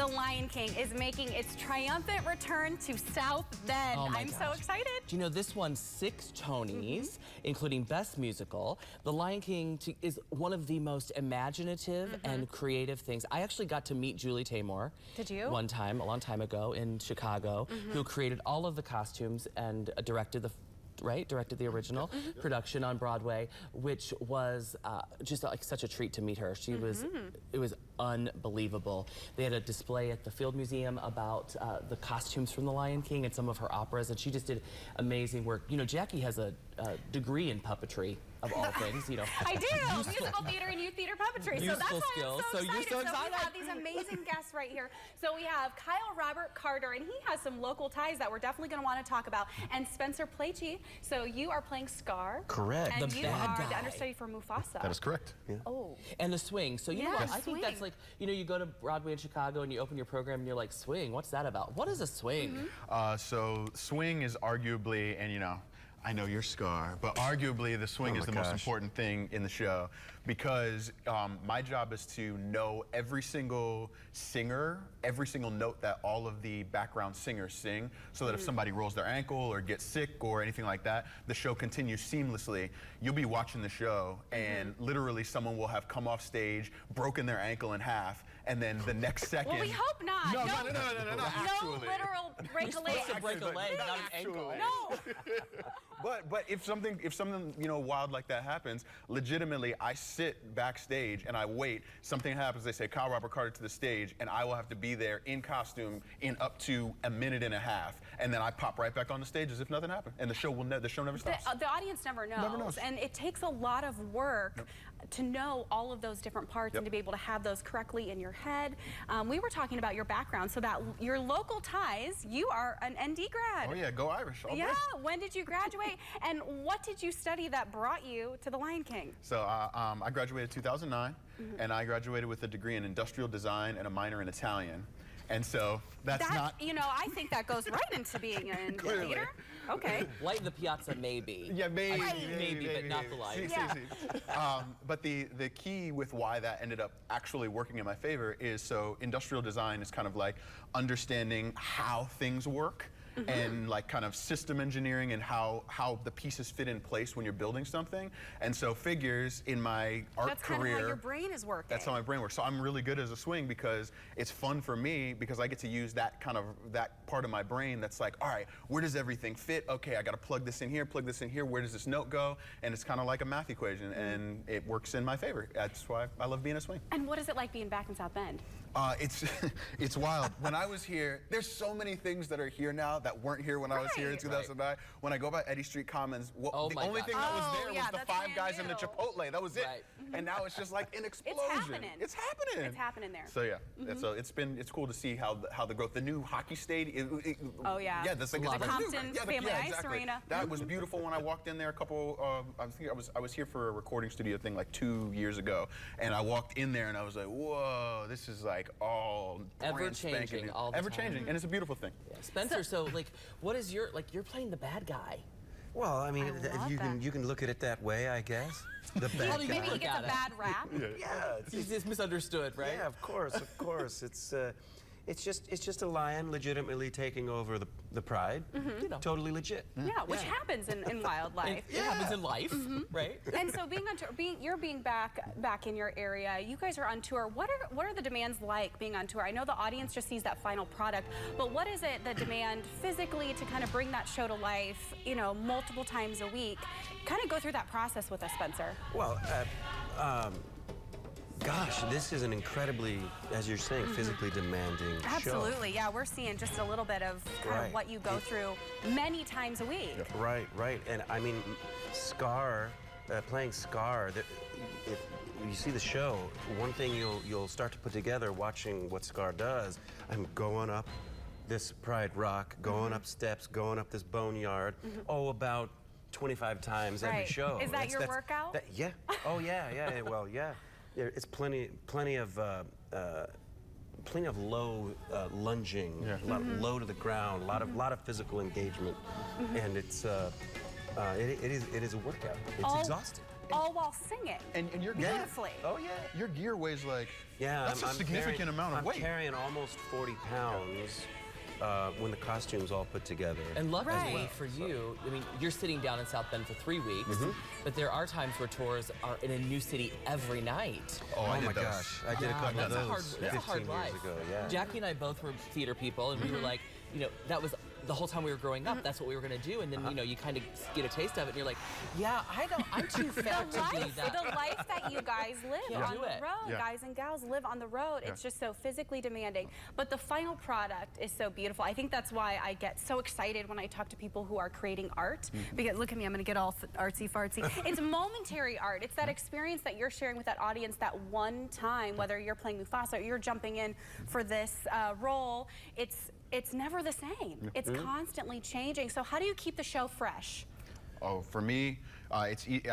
The Lion King is making its triumphant return to South Bend. Oh I'm so excited. Do you know this won 6 Tonys, including Best Musical? The Lion King is one of the most imaginative and creative things. I actually got to meet Julie Taymor. Did you? One time, a long time ago in Chicago, who created all of the costumes and directed the original production on Broadway, which was just like such a treat to meet her. She was, it was unbelievable. They had a display at the Field Museum about the costumes from The Lion King and some of her operas, and she just did amazing work. You know, Jackie has a degree in puppetry, of all things, you know. I do, musical theater and youth theater puppetry, so that's why skills. I'm so excited. You're so excited. So we have these amazing guests right here. So we have Kyle Robert Carter, and he has some local ties that we're definitely going to want to talk about, and Spencer Plachy. So you are playing Scar. Correct. And The you bad are guy. the understudy for Mufasa. That is correct. Yeah. Oh. And the swing. So you know Yeah, what? I think that's like, you know, you go to Broadway in Chicago and you open your program and you're like, swing, what's that about? What is a swing? So swing is arguably, and you know, I know you're Scar, but arguably the swing is the most important thing in the show, because my job is to know every single singer, every single note that all of the background singers sing, so that if somebody rolls their ankle or gets sick or anything like that, the show continues seamlessly. You'll be watching the show and literally someone will have come off stage, broken their ankle in half, and then the next second... Well, we hope not. No, no, not actually. No literal break a leg. You're supposed to break a leg, not an ankle. No. But if something you know wild like that happens, legitimately I sit backstage and I wait. Something happens, they say Kyle Robert Carter to the stage, and I will have to be there in costume in up to a minute and a half, and then I pop right back on the stage as if nothing happened, and the show never stops. The audience never knows. And it takes a lot of work to know all of those different parts and to be able to have those correctly in your head. We were talking about your background, so about your local ties. You are an ND grad. Oh yeah, go Irish. Yeah, when did you graduate? And what did you study that brought you to The Lion King? So I graduated in 2009, and I graduated with a degree in industrial design and a minor in Italian. And so that's not... You know, I think that goes right into being an leader. Okay. Light the Piazza, maybe. Yeah, maybe. Maybe, but not the light. But the key with why that ended up actually working in my favor is, so industrial design is kind of like understanding how things work. And like kind of system engineering and how the pieces fit in place when you're building something. And so figures in my art career. That's kind of how your brain is working. That's how my brain works. So I'm really good as a swing because it's fun for me, because I get to use that part of my brain that's like, all right, where does everything fit? Okay, I got to plug this in here, where does this note go? And it's kind of like a math equation, and it works in my favor. That's why I love being a swing. And what is it like being back in South Bend? It's wild. When I was here, there's so many things that are here now that weren't here when I was here in 2009. When I go by Eddie Street Commons, the only thing that was there was the 5 guys in the Chipotle. That was it. And now it's just like an explosion. It's happening. It's happening. It's happening there. So yeah, so it's cool to see how the growth, the new hockey stadium. Oh yeah. Yeah, that's like the Compton Family Ice Arena. That was beautiful when I walked in there a couple. I was here for a recording studio thing like 2 years ago, and I walked in there and I was like, whoa, this is like all ever-changing, all the time. Ever-changing, and it's a beautiful thing. Yeah. Spencer, so like, what is your, like, you're playing the bad guy. Well, I mean, you can look at it that way, I guess. The bad guy. Maybe he gets a bad rap. Yeah, He's misunderstood, right? Yeah, of course, of course. It's just a lion legitimately taking over the pride. You know, totally legit. Yeah, which happens in wildlife. It happens in life, right? And so you're being back in your area. You guys are on tour. What are the demands like being on tour? I know the audience just sees that final product, but what is it that demand physically to kind of bring that show to life, you know, multiple times a week? Kind of go through that process with us, Spencer. Well, gosh, this is an incredibly, as you're saying, physically demanding show. Absolutely, yeah. We're seeing just a little bit of kind of what you go through many times a week. Right. And I mean, Scar, playing Scar, if you see the show, one thing you'll start to put together watching what Scar does, I'm going up this Pride Rock, going up steps, going up this boneyard, about 25 times every show. Is that your workout? Yeah. Oh, yeah. Well, yeah. It's plenty of low lunging, a lot of low to the ground, a lot of physical engagement, and it is a workout. It's exhausting. all while singing. And your beautifully. Oh yeah. Your gear weighs like that's a significant amount of weight. I'm carrying almost 40 pounds when the costumes all put together. And luckily Right. for you, I mean, you're sitting down in South Bend for 3 weeks, but there are times where tours are in a new city every night. Oh, I Oh did my those. gosh, I did a Yeah, couple of that's a those hard, that's a 15 hard years life. ago. Yeah. Jackie and I both were theater people, and we were like, you know, that was the whole time we were growing up, that's what we were going to do. And then, you know, you kind of get a taste of it, and you're like, yeah, I'm too fat to do that. The life that you guys live Can't on do the it. road, Yeah. guys and gals live on the road. It's just so physically demanding. But the final product is so beautiful. I think that's why I get so excited when I talk to people who are creating art. Because look at me, I'm going to get all artsy fartsy. It's momentary art. It's that experience that you're sharing with that audience that one time, whether you're playing Mufasa or you're jumping in for this role. It's never the same. It's constantly changing. So how do you keep the show fresh? Oh, for me, I think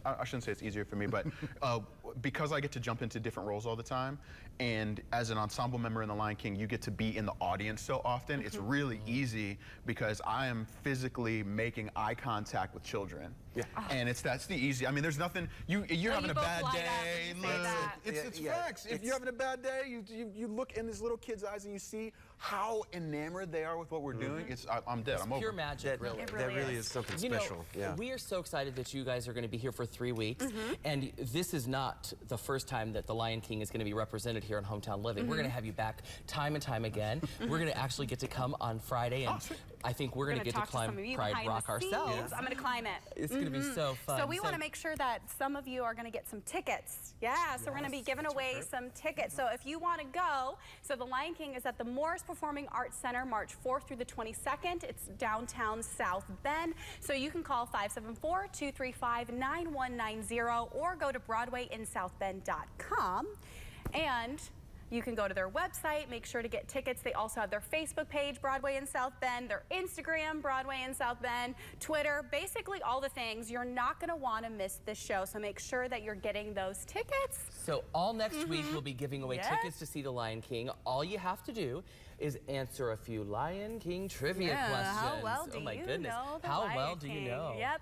I shouldn't say it's easier for me, but because I get to jump into different roles all the time, and as an ensemble member in The Lion King, you get to be in the audience so often. It's really easy because I am physically making eye contact with children. Yeah. And that's the easy. I mean, there's nothing. You're having a both bad light up day. when you say Look, that. it's Yeah, facts. If it's- you're having a bad day, you look in this little kid's eyes and you see how enamored they are with what we're doing. I'm dead. I'm over. Pure magic, That, really. It that really really is. is something You know, special. Yeah. we are so excited that you guys are going to be here for 3 weeks. And this is not the first time that The Lion King is going to be represented here on Hometown Living. We're going to have you back time and time again. We're going to actually get to come on Friday, and I think we're going to get to talk climb some of you Pride behind Rock the scenes. ourselves. I'm going to climb it. It's going to be so fun. So we want to make sure that some of you are going to get some tickets. Yeah, so we're going to be giving away some tickets. So if you want to go, so The Lion King is at the Morris Performing Arts Center March 4th through the 22nd. It's downtown South Bend. So you can call 574-235-9190 or go to BroadwayInSouthBend.com. And you can go to their website, make sure to get tickets. They also have their Facebook page, Broadway in South Bend, their Instagram, Broadway in South Bend, Twitter, basically all the things. You're not going to want to miss this show, so make sure that you're getting those tickets. So all next week, we'll be giving away Yes. tickets to see The Lion King. All you have to do is answer a few Lion King trivia questions. How well do oh my you goodness. know the How Lion well do you King? know? Yep.